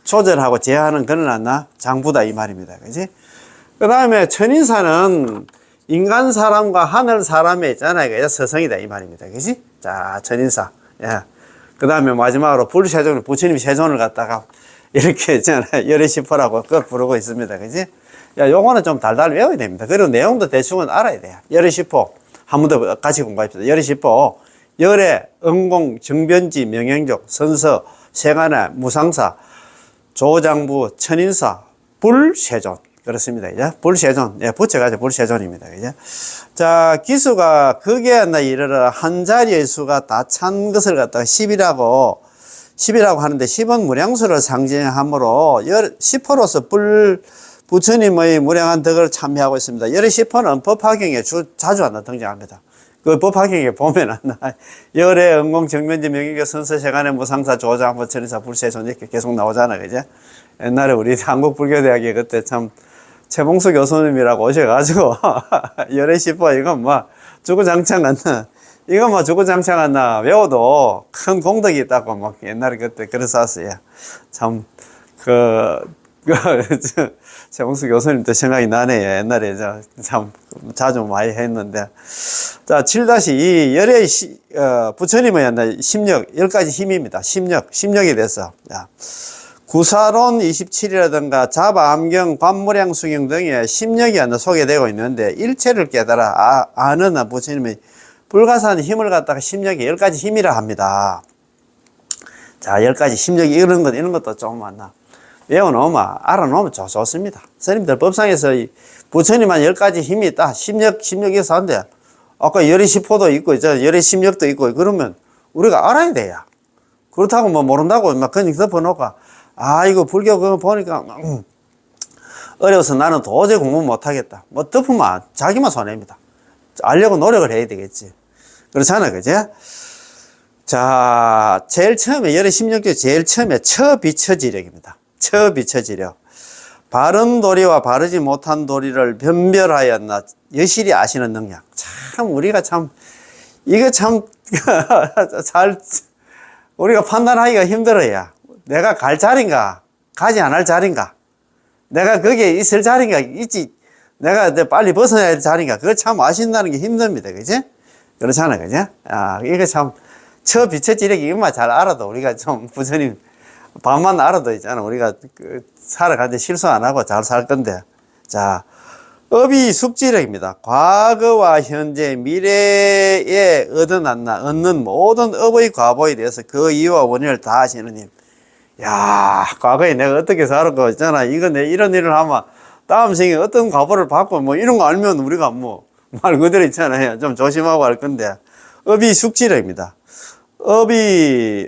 조절하고 제하는 그런 장부다 이 말입니다. 그지? 그 다음에 천인사는 인간 사람과 하늘 사람에 있잖아요. 그래서 서성이다 이 말입니다. 그지? 자, 천인사. 예. 그 다음에 마지막으로 불세존을, 부처님이 세존을 갖다가 이렇게 있잖아요. 열의 10호라고 그걸 부르고 있습니다. 그지? 야, 요거는 좀 달달 외워야 됩니다. 그리고 내용도 대충은 알아야 돼요. 열의 10호. 한 번 더 같이 공부합시다. 열의 10호. 열의, 은공, 정변지, 명행족, 선서, 세간애, 무상사, 조장부, 천인사, 불세존. 그렇습니다. 이제 불세존. 예, 붙여가지고 불세존입니다. 이제. 자, 기수가 극에 이르러 한 자리의 수가 다 찬 것을 갖다가 10이라고 하는데 10은 무량수를 상징하므로 10호로서 부처님의 무량한 덕을 참여하고 있습니다. 열의 10호는 법화경에 자주 등장합니다. 그 법화경에 보면 열의 은공 정면지 명의교 선서 세간의 무상사 조장부 천인사 불세존 이렇게 계속 나오잖아요. 그죠? 옛날에 우리 한국불교대학에 그때 참 최봉수 교수님이라고 오셔가지고 열의 10호 이건 뭐 주구장창 이거 뭐 주구장창 외워도 큰 공덕이 있다고 막 옛날에 그때 그랬었어요. 참 최봉수 교수님도 생각이 나네요. 옛날에 참 자주 많이 했는데. 자, 7-2 열의 부처님의 심력 10가지 힘입니다. 심력에 대해서. 구사론 27이라든가 자바, 암경, 관무량, 수경 등의 심력이 소개되고 있는데 일체를 깨달아 아는 부처님의 불가사한 힘을 갖다가 심력이 10가지 힘이라 합니다. 자, 10가지 심력이 이런 것도 좀 외워놓으면 알아놓으면 좋습니다. 스님들 법상에서 부처님한 10가지 힘이 있다. 심력에서 한대. 아까 열의 10호도 있고 있잖아요. 열의 심력도 있고 그러면 우리가 알아야 돼요. 그렇다고 뭐 모른다고 막 그냥 덮어놓고 이거 불교 그거 보니까 어려워서 나는 도저히 공부 못하겠다. 뭐 덮으면 자기만 손해입니다. 알려고 노력을 해야 되겠지. 그렇잖아, 그제? 자, 제일 처음에 열의 심력도 제일 처음에 처비처지력입니다. 처비처지력. 바른 도리와 바르지 못한 도리를 변별하여 여실히 아시는 능력. 참 우리가 이거 우리가 판단하기가 힘들어요. 내가 갈 자리인가, 가지 않을 자리인가, 내가 거기에 있을 자리인가, 있지, 내가 빨리 벗어나야 할 자리인가, 그걸 참 아신다는 게 힘듭니다. 그지? 그렇잖아, 그지? 이거 참, 처비처지력이 이것만 잘 알아도 우리가 좀 부처님 반만 알아도 있잖아. 우리가 살아가는데 실수 안 하고 잘 살 건데. 자, 업이 숙지력입니다. 과거와 현재, 미래에 얻는 모든 업의 과보에 대해서 그 이유와 원인을 다 아시는 님. 야, 과거에 내가 어떻게 살았고 있잖아. 이거 내 이런 일을 하면 다음 생에 어떤 과보를 받고 뭐 이런 거 알면 우리가 뭐 말 그대로 있잖아요. 좀 조심하고 할 건데, 업이 숙지력입니다. 업이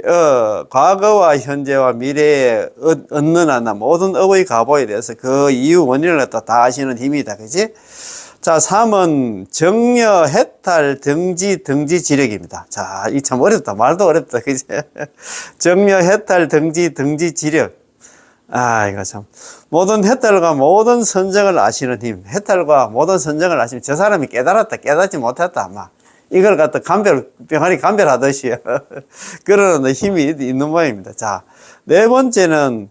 과거와 현재와 미래에 얻는 하나 모든 업의 과보에 대해서 그 이유 원인을 갖다 다 아시는 힘이다. 그지? 자, 3은 정려, 해탈, 등지 지력입니다. 자, 이 참 어렵다. 말도 어렵다. 그지? 정려, 해탈, 등지 지력. 아, 이거 참. 모든 해탈과 모든 선정을 아시는 힘. 해탈과 모든 선정을 아시면 저 사람이 깨달았다, 깨닫지 못했다. 아마. 이걸 갖다 병아리 감별하듯이. 그런 힘이 있는 모양입니다. 자, 네 번째는,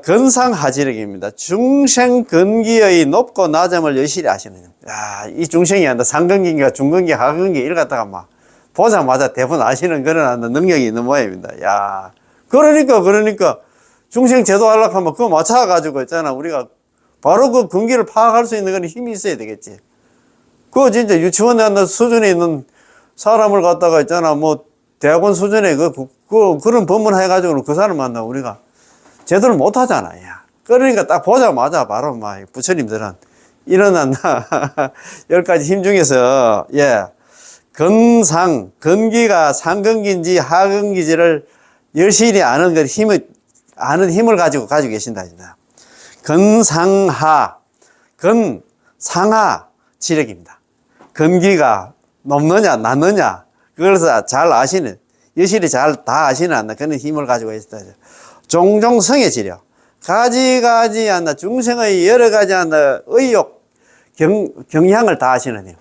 근상하지력입니다. 중생 근기의 높고 낮음을 여실히 아시는 힘. 야, 이 중생이 한다. 상근기인가 중근기, 하근기, 이걸 갖다가 막 보자마자 대부분 아시는 그런 능력이 있는 모양입니다. 야, 그러니까. 중생 제도 하려고 하면 그거 맞춰가지고 있잖아. 우리가 바로 그 근기를 파악할 수 있는 건 힘이 있어야 되겠지. 그거 진짜 유치원에 한다 수준에 있는 사람을 갖다가 있잖아. 뭐, 대학원 수준에 그런 법문 해가지고는 그 사람 만나 우리가 제대로 못 하잖아. 야. 그러니까 딱 보자마자 바로 막 부처님들은 일어난다. 10가지 힘 중에서, 예. 근기가 상근기인지 하근기지를 열심히 아는 힘을 가지고 계신다. 근상하 지력입니다. 근기가 높느냐, 낮느냐, 그래서 잘 아시는, 여실히 잘 다 아시는 그런 힘을 가지고 있다. 종종성의 지력. 가지가지 한다. 중생의 여러 가지 한다. 의욕, 경향을 다 아시는 힘.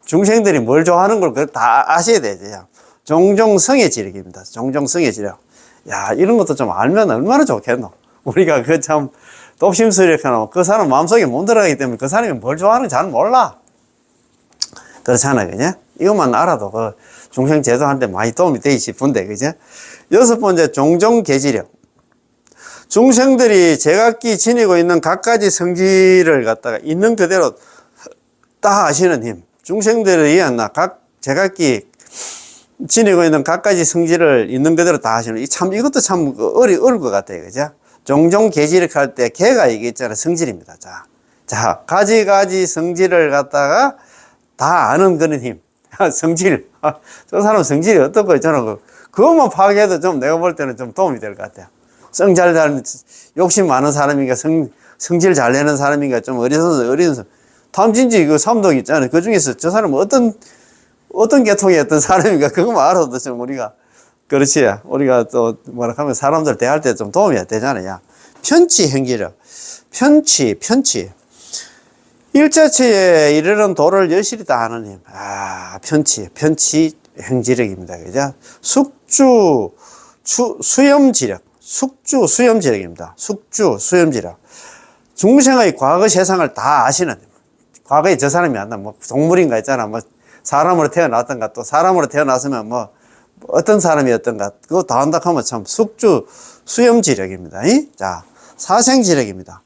중생들이 뭘 좋아하는 걸 다 아셔야 되죠. 종종성의 지력입니다. 종종성의 지력. 야, 이런 것도 좀 알면 얼마나 좋겠노. 우리가 그 참, 독심수력하노. 그 사람 마음속에 못 들어가기 때문에 그 사람이 뭘 좋아하는지 잘 몰라. 그렇잖아요. 그죠? 이것만 알아도 그 중생 제도한테 많이 도움이 되기 싶은데, 그죠? 6번째, 종종계지력. 중생들이 제각기 지니고 있는 각가지 성질을 갖다가 있는 그대로 다 아시는 힘. 중생들이 제각기 지니고 있는 각가지 성질을 있는 그대로 다 하시는, 이것도 참 어려울 것 같아요. 그죠? 종종 계지력 할 때 개가 이게 있잖아요. 성질입니다. 자, 가지 성질을 갖다가 다 아는 그런 힘. 성질. 저 사람 성질이 어떤 거 있잖아. 그것만 파악해도 좀 내가 볼 때는 좀 도움이 될 것 같아요. 욕심 많은 사람인가, 성질 잘 내는 사람인가, 좀 어리석어서. 탐진지 삼독 있잖아요. 그 중에서 저 사람은 어떤 계통의 어떤 사람인가, 그거만 알아도 좀 우리가, 그렇지. 우리가 또, 하면 사람들 대할 때 좀 도움이 되잖아요. 편치 행지력. 편치. 일자체에 이르는 도를 여실히 다 아는 힘. 편치 행지력입니다. 그죠? 수염지력입니다. 수염지력. 중생의 과거 세상을 다 아시는 힘. 과거에 저 사람이 안다. 뭐, 동물인가 있잖아. 뭐, 사람으로 태어났던가, 또 사람으로 태어났으면 뭐, 어떤 사람이었던가, 그거 다 한다 하면 참 수염지력입니다. 자, 사생지력입니다.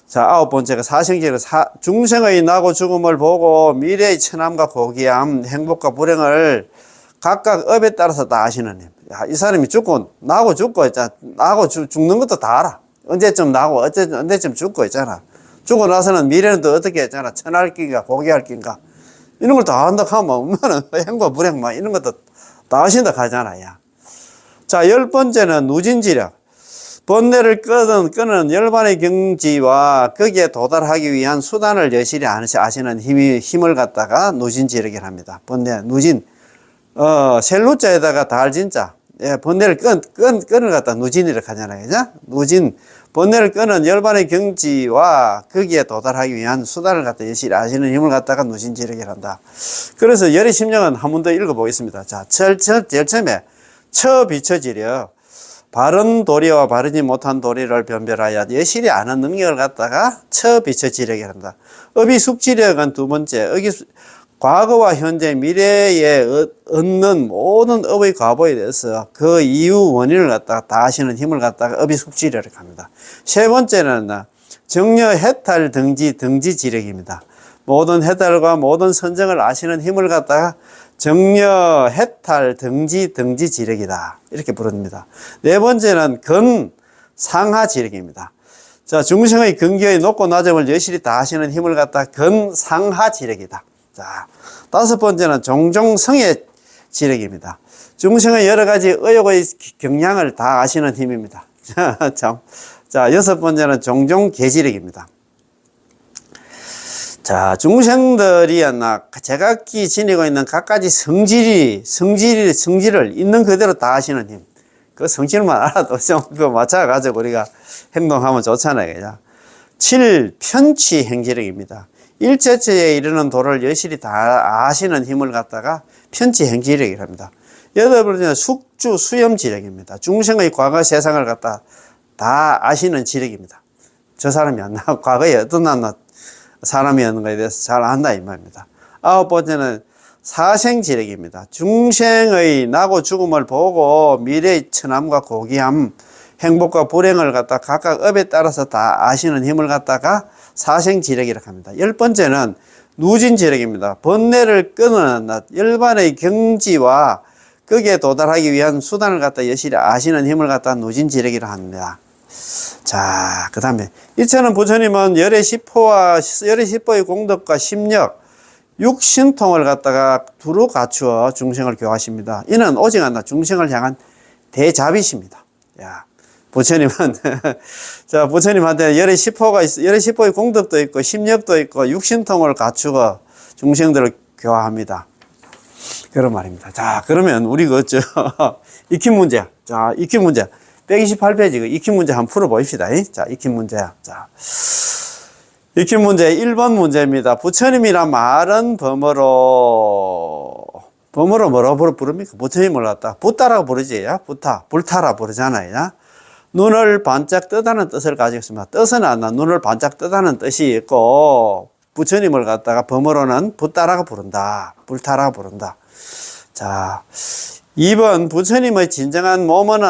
자, 9번째가 사생지력. 중생의 나고 죽음을 보고 미래의 천함과 고귀함, 행복과 불행을 각각 업에 따라서 다 아시는 힘. 야, 이 사람이 나고 죽고 있잖아. 나고 죽는 것도 다 알아. 언제쯤 나고, 언제쯤 죽고 있잖아. 죽고 나서는 미래는 또 어떻게 했잖아. 천할 긴가, 고귀할 긴가. 이런 걸 다 한다 하면 얼마나 행과 불행, 이런 것도 다 아신다 하잖아. 야. 자, 10번째는 누진지력. 번뇌를 끄는 열반의 경지와 거기에 도달하기 위한 수단을 여실히 아시는 힘을 갖다가 누진지력이라 합니다. 번뇌, 누진. 셀루자에다가 달진자. 예, 번뇌를 끄는 갖다 누진이라고 하잖아요. 그죠? 누진. 번뇌를 끄는 열반의 경지와 거기에 도달하기 위한 수단을 갖다 여실히 아시는 힘을 갖다가 누진지력이라 한다. 그래서 열의 심령은 한 번 더 읽어보겠습니다. 자, 제일 처음에 처비처지력. 바른 도리와 바르지 못한 도리를 변별하여 여실히 아는 능력을 갖다가 처비처지력이라 한다. 업이숙지력은 두 번째. 과거와 현재, 미래에 얻는 모든 업의 과보에 대해서 그 이유 원인을 갖다가 다 아시는 힘을 갖다가 업이숙지력이라고 합니다. 세 번째는 정려, 해탈, 등지 지력입니다. 모든 해탈과 모든 선정을 아시는 힘을 갖다가 정려, 해탈, 등지 지력이다. 이렇게 부릅니다. 네 번째는 상하 지력입니다. 자, 중생의 근기의 높고 낮음을 여실히 다 하시는 힘을 갖다 근상하 지력이다. 자, 다섯 번째는 종종성의 지력입니다. 중생의 여러 가지 의욕의 경향을 다 아시는 힘입니다. 자, 여섯 번째는 종종계지력입니다. 자, 중생들이 제각기 지니고 있는 각가지 성질을 있는 그대로 다 아시는 힘. 그 성질만 알아도 좀 그거 맞춰가지고 우리가 행동하면 좋잖아요. 그죠? 7. 편취 행지력입니다. 일체처에 이르는 도를 여실히 다 아시는 힘을 갖다가 편취 행지력이랍니다. 여덟 번째는 숙주 수염 지력입니다. 중생의 과거 세상을 갖다 다 아시는 지력입니다. 저 사람이 과거에 어떤 사람이었는가에 대해서 잘 안다 이 말입니다. 아홉 번째는 사생지력입니다. 중생의 나고 죽음을 보고 미래의 천함과 고귀함, 행복과 불행을 갖다 각각 업에 따라서 다 아시는 힘을 갖다가 사생지력이라고 합니다. 열 번째는 누진지력입니다. 번뇌를 끊는 열반의 경지와 거기에 도달하기 위한 수단을 갖다 여실히 아시는 힘을 갖다 누진지력이라 합니다. 자, 그 다음에 이처는 부처님은 열의 십포의 공덕과 심력, 육신통을 갖다가 두루 갖추어 중생을 교화하십니다. 이는 오직 하나 중생을 향한 대자비십니다. 야, 부처님은 자, 부처님한테 열의 십포의 공덕도 있고 심력도 있고 육신통을 갖추어 중생들을 교화합니다. 그런 말입니다. 자, 그러면 우리 익힌 문제. 자, 익힌 문제. 128페이지 익힌 문제 한번 풀어봅시다. 자, 익힌 문제야. 자, 익힌 문제 1번 문제입니다. 부처님이란 말은 뭐라고 부릅니까? 부처님을 갖다 붓다라고 부르지. 불타라 부르잖아요. 눈을 반짝 뜨다는 뜻을 가지고 있습니다. 뜻은 눈을 반짝 뜨다는 뜻이 있고, 부처님을 갖다가 범어로는 붓다라고 부른다. 불타라고 부른다. 자, 2번 부처님의 진정한 몸은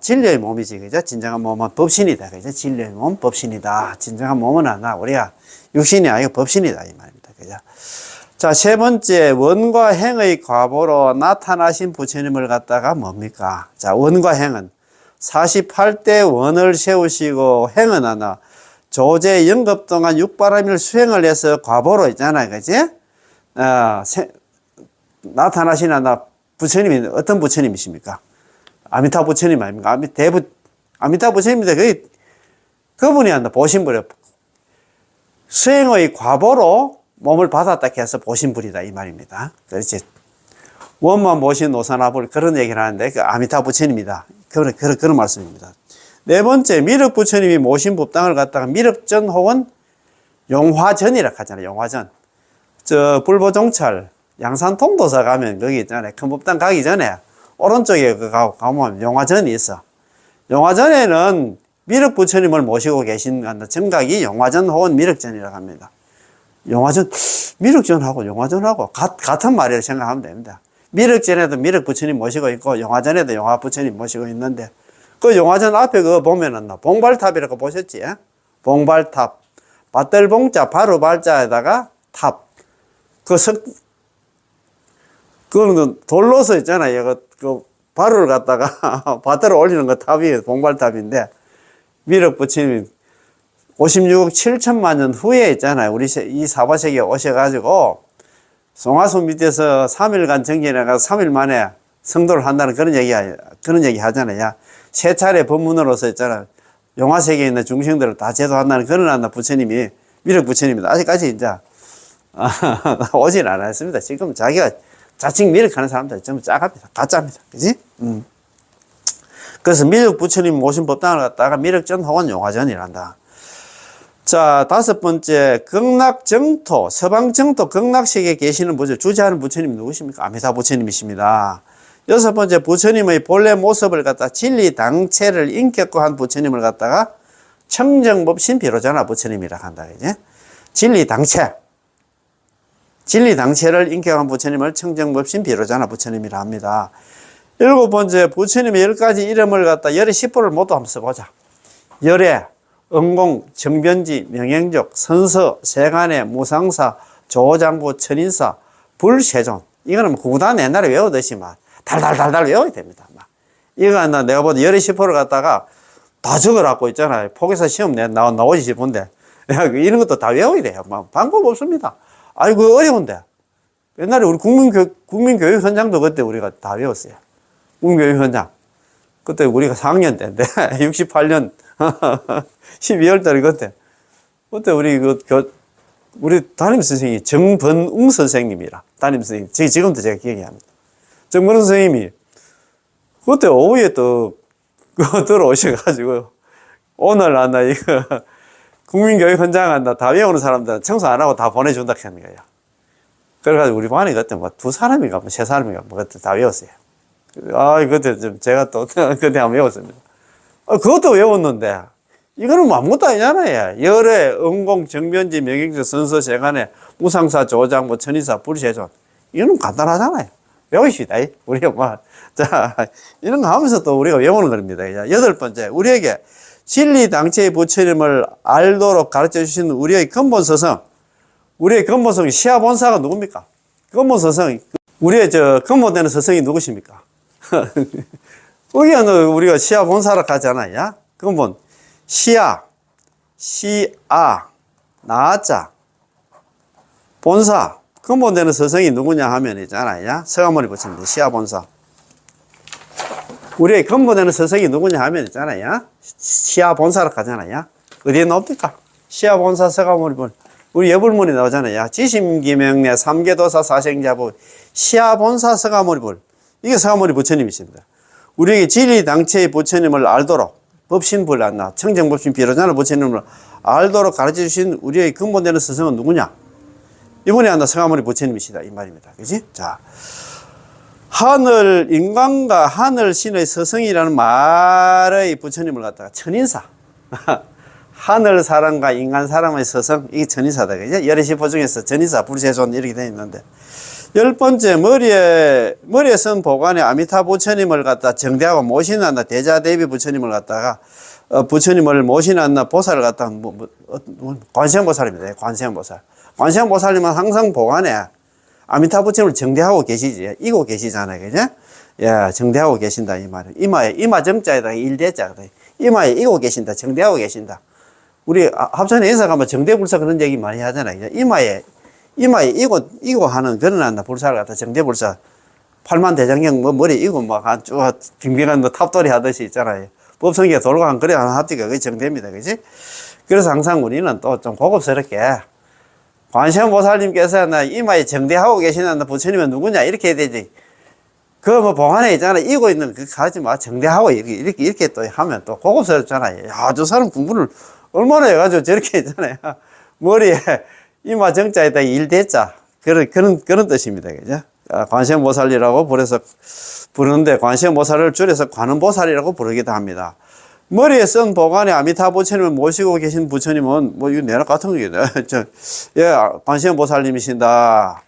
진료의 몸이지, 그죠? 진정한 몸은 법신이다, 그죠? 진료의 몸 법신이다. 진정한 몸은 우리가 육신이 아니고 법신이다 이 말입니다, 그죠? 자, 세 번째 원과 행의 과보로 나타나신 부처님을 갖다가 뭡니까? 자, 원과 행은 48대 원을 세우시고 행은 조제 영급 동안 육바라밀 수행을 해서 과보로 있잖아요, 그지? 나타나신 부처님이 어떤 부처님이십니까? 아미타 부처님 아닙니까? 아미타 부처님인데 그분이 보신불이요. 수행의 과보로 몸을 받았다 해서 보신불이다 이 말입니다. 그렇지. 원만 모신 노사나불 그런 얘기를 하는데 그 아미타 부처님이다. 그런 말씀입니다. 네 번째 미륵 부처님이 모신 법당을 갖다가 미륵전 혹은 용화전이라 하잖아요. 용화전. 불보종찰 양산통도사 가면 거기 있잖아요. 큰 법당 가기 전에 오른쪽에 가면 용화전이 있어. 용화전에는 미륵 부처님을 모시고 계신 정각이 용화전 혹은 미륵전이라고 합니다. 용화전, 미륵전하고 용화전하고 같은 말이라고 생각하면 됩니다. 미륵전에도 미륵 부처님 모시고 있고 용화전에도 용화 부처님 모시고 있는데 그 용화전 앞에 보면은 봉발탑이라고 보셨지? 봉발탑. 밭들봉자 바로 발자에다가 탑. 그거는 돌로서 있잖아요. 바로를 갖다가 밭을 올리는 거 탑이 봉발탑인데 미륵 부처님 56억 7천만 년 후에 있잖아요. 우리 이 사바세계에 오셔가지고 송화수 밑에서 3일간 정진해가지고 3일 만에 성도를 한다는 그런 얘기 하잖아요. 세 차례 법문으로서 있잖아요. 용화세계에 있는 중생들을 다 제도한다는 그런 부처님이 미륵 부처님입니다. 아직까지 이제 오진 않았습니다. 지금 자기가 자칭 미륵하는 사람들 전부 짜갑니다. 가짜입니다. 그지? 그래서 미륵 부처님 모신 법당을 갖다가 미륵전 혹은 용화전이란다. 자, 다섯 번째, 극락정토, 서방정토 극락세계에 계시는 주재하는 부처님 누구십니까? 아미타 부처님이십니다. 여섯 번째, 부처님의 본래 모습을 갖다 진리당체를 인격화한 부처님을 갖다가 청정법신 비로자나 부처님이라 한다. 그지? 진리당체를 인격한 부처님을 청정법신 비로자나 부처님이라 합니다. 일곱 번째, 부처님의 10가지 이름을 갖다 열의 십보를 모두 한번 써보자. 열의, 응공, 정변지, 명행족, 선서, 세간의, 무상사, 조장부, 천인사, 불세존. 이거는 구단 옛날에 외우듯이 달달달달 외워야 됩니다. 이거 내가 보다 열의 십보를 갖다가 다 적어놨고 있잖아요. 포개사 시험 나오지 싶은데. 야, 이런 것도 다 외워야 돼요. 방법 없습니다. 아이고, 어려운데. 옛날에 우리 국민교육 현장도 그때 우리가 다 외웠어요. 국민교육 현장. 그때 우리가 4학년 때인데, 68년 12월 달에 그때 우리 담임 선생님이 정번웅 선생님이라, 담임 선생님. 지금도 제가 기억이 납니다. 정번웅 선생님이 그때 오후에 또 들어오셔가지고, 오늘 나 이거 국민교육 현장 한다. 다 외우는 사람들은 청소 안 하고 다 보내준다 하는 거예요. 그래가지고 우리 반에 그때 뭐 2사람인가 뭐 3사람인가 뭐 그때 다 외웠어요. 그때 좀 제가 또 그때 한번 외웠습니다. 그것도 외웠는데, 이거는 뭐 아무것도 아니잖아요. 열애, 음공, 정변지, 명행지, 선서, 세간에, 무상사, 조장, 뭐 천의사, 불세존. 이거는 간단하잖아요. 외우십시다. 우리가 자, 이런 거 하면서 또 우리가 외우는 겁니다. 8번째, 우리에게 진리 당체의 부처님을 알도록 가르쳐 주신 우리의 근본 서성. 우리의 근본 서성, 시아 본사가 누굽니까? 근본 서성, 우리의 근본되는 서성이 누구십니까? 여기는 우리가 시아 본사라 하잖아요. 근본, 시아, 나자, 본사. 근본되는 서성이 누구냐 하면 있잖아요. 서가모니 부처님, 시아 본사. 우리의 근본되는 서성이 누구냐 하면 있잖아요. 시아 본사라 하잖아요. 어디에 나옵니까? 시아 본사, 서가모니 부처님. 우리 여불문이 나오잖아요. 지심기명내 삼계도사 사생자부 시아 본사 서가모니 부처님. 이게 서가모니 부처님이십니다. 우리에게 진리당체의 부처님을 알도록 법신불란나 청정법신 비로자나 부처님을 알도록 가르쳐 주신 우리의 근본되는 스승은 누구냐? 이번에 한다 서가모니 부처님이시다 이 말입니다. 그지? 자, 하늘 인간과 하늘 신의 스승이라는 말의 부처님을 갖다가 천인사. 하늘 사람과 인간 사람의 스승, 이게 천인사다. 그죠? 열애시포 중에서 천인사, 불세존 이렇게 되어 있는데, 10번째, 머리에 쓴 보관에 아미타 부처님을 갖다 정대하고 모시는 대자대비 부처님을 갖다가, 부처님을 모시는 보살을 갖다가, 관세음보살입니다. 관세음보살. 관세음보살님은 항상 보관에 아미타 부처님을 정대하고 계시지. 이고 계시잖아요. 그죠? 예, 정대하고 계신다. 이 말은. 이마 정자에다가 일대자. 이마에 이고 계신다. 정대하고 계신다. 우리 합천에 인사 가면 정대불사 그런 얘기 많이 하잖아요. 이마에 이고 하는 그런 불사를 갖다 정대불사. 팔만대장경 머리 이고 쭉 빙빙한 탑돌이 하듯이 있잖아요. 법성기가 돌고 한 그래 하나 합디가 그게 정대입니다. 그지? 그래서 항상 우리는 또 좀 고급스럽게 관세음보살님께서 이마에 정대하고 계시는 부처님은 누구냐 이렇게 해야 되지. 보관에 있잖아. 이고 있는 가지 정대하고 이렇게 또 하면 또 고급스럽잖아요. 야, 저 사람 공부를 얼마나 해가지고 저렇게 했잖아요. 머리에 이마 정자에다 일대자. 그런 뜻입니다. 그죠? 관세음보살이라고 부르는데, 관세음보살을 줄여서 관음보살이라고 부르기도 합니다. 머리에 쓴 보관에 아미타 부처님을 모시고 계신 부처님은, 이거 내락 같은 거겠네. 관세음보살님이신다.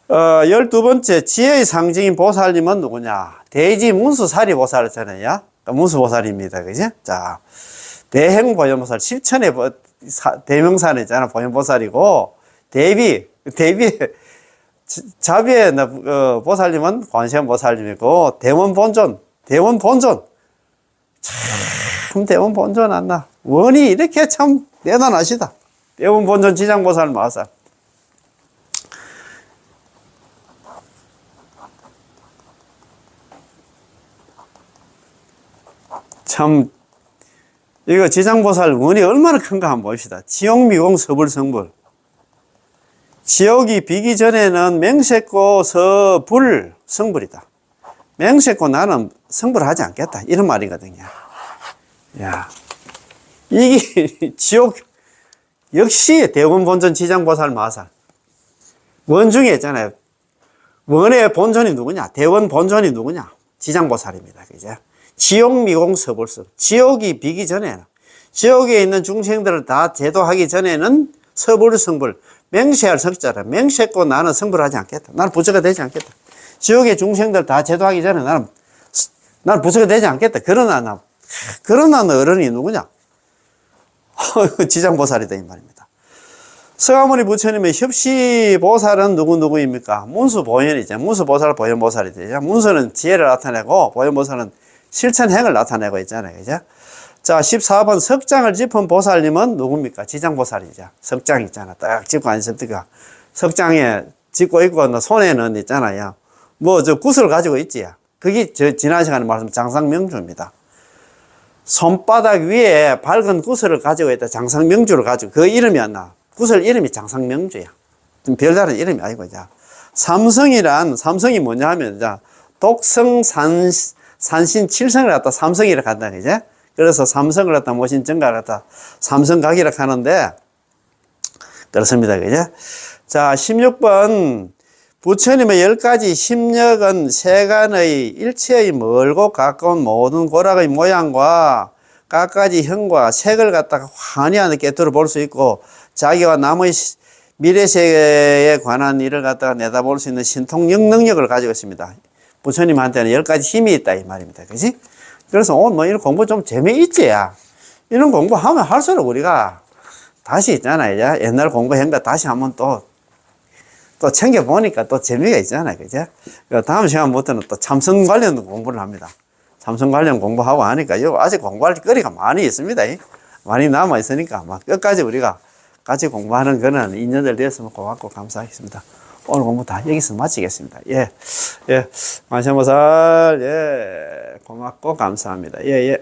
12번째, 지혜의 상징인 보살님은 누구냐? 대지 문수사리 보살이잖아요. 문수보살입니다. 그죠? 자, 대행보현보살, 실천의 대명사는 보현보살이고, 자비의 보살님은 관세음보살님이고, 대원본존. 참, 대원본존 안나. 원이 이렇게 참 대단하시다. 대원본존 지장보살 마살. 참, 이거 지장보살 원이 얼마나 큰가 한번 봅시다. 지옥미공 서불성불. 지옥이 비기 전에는 맹세코 서불 성불이다. 맹세코 나는 성불하지 않겠다. 이런 말이거든요. 야, 이게 지옥, 역시 대원본존 지장보살 마살. 원 중에 있잖아요. 원의 본존이 누구냐? 대원 본존이 누구냐? 지장보살입니다. 그죠? 지옥미공 서불성. 지옥이 비기 전에는, 지옥에 있는 중생들을 다 제도하기 전에는 서불성불. 맹세할 성자라. 맹세코 나는 성불하지 않겠다. 나는 부처가 되지 않겠다. 지옥의 중생들 다 제도하기 전에 나는 부처가 되지 않겠다. 그러나 어른이 누구냐? 지장보살이다 이 말입니다. 서가모니 부처님의 협시보살은 누구입니까? 문수보현이죠. 문수보살, 보현보살이 되죠. 문수는 지혜를 나타내고, 보현보살은 실천행을 나타내고 있잖아요. 그죠? 자, 14번 석장을 짚은 보살님은 누굽니까? 지장보살이죠. 석장 있잖아. 딱 짚고 앉으니까. 석장에 짚고 있고, 손에는 있잖아요. 뭐, 굿을 가지고 있지. 그게 지난 시간에 말씀 장상명주입니다. 손바닥 위에 밝은 구슬을 가지고 있다. 장상명주를 가지고. 그 이름이 안 나. 구슬 이름이 장상명주야. 좀 별다른 이름이 아니고, 자. 삼성이 뭐냐 하면, 자, 독성, 산신, 칠성을 갖다 삼성이라 한다, 그제? 그래서 삼성을 갖다 모신 정가를 갖다 삼성각이라 하는데, 그렇습니다, 그제? 자, 16번. 부처님의 10가지 심력은 세간의 일체의 멀고 가까운 모든 고락의 모양과 갖가지 형과 색을 갖다가 환히 안에 깨뜨려 볼 수 있고, 자기와 남의 미래세계에 관한 일을 갖다가 내다볼 수 있는 신통력 능력을 가지고 있습니다. 부처님한테는 10가지 힘이 있다 이 말입니다. 그지? 그래서 오늘 뭐 이런 공부 좀 재미있지? 이런 공부하면 할수록 우리가 다시 있잖아요. 옛날 공부한 거 다시 한번 또 챙겨보니까 또 재미가 있잖아요. 그죠? 다음 시간부터는 또 참선 관련 공부를 합니다. 참선 관련 공부하고 하니까 아직 공부할 거리가 많이 있습니다. 많이 남아있으니까 막 끝까지 우리가 같이 공부하는 그런 인연들 되었으면 고맙고 감사하겠습니다. 오늘 공부 다 여기서 마치겠습니다. 예. 만세보살, 고맙고 감사합니다. 예.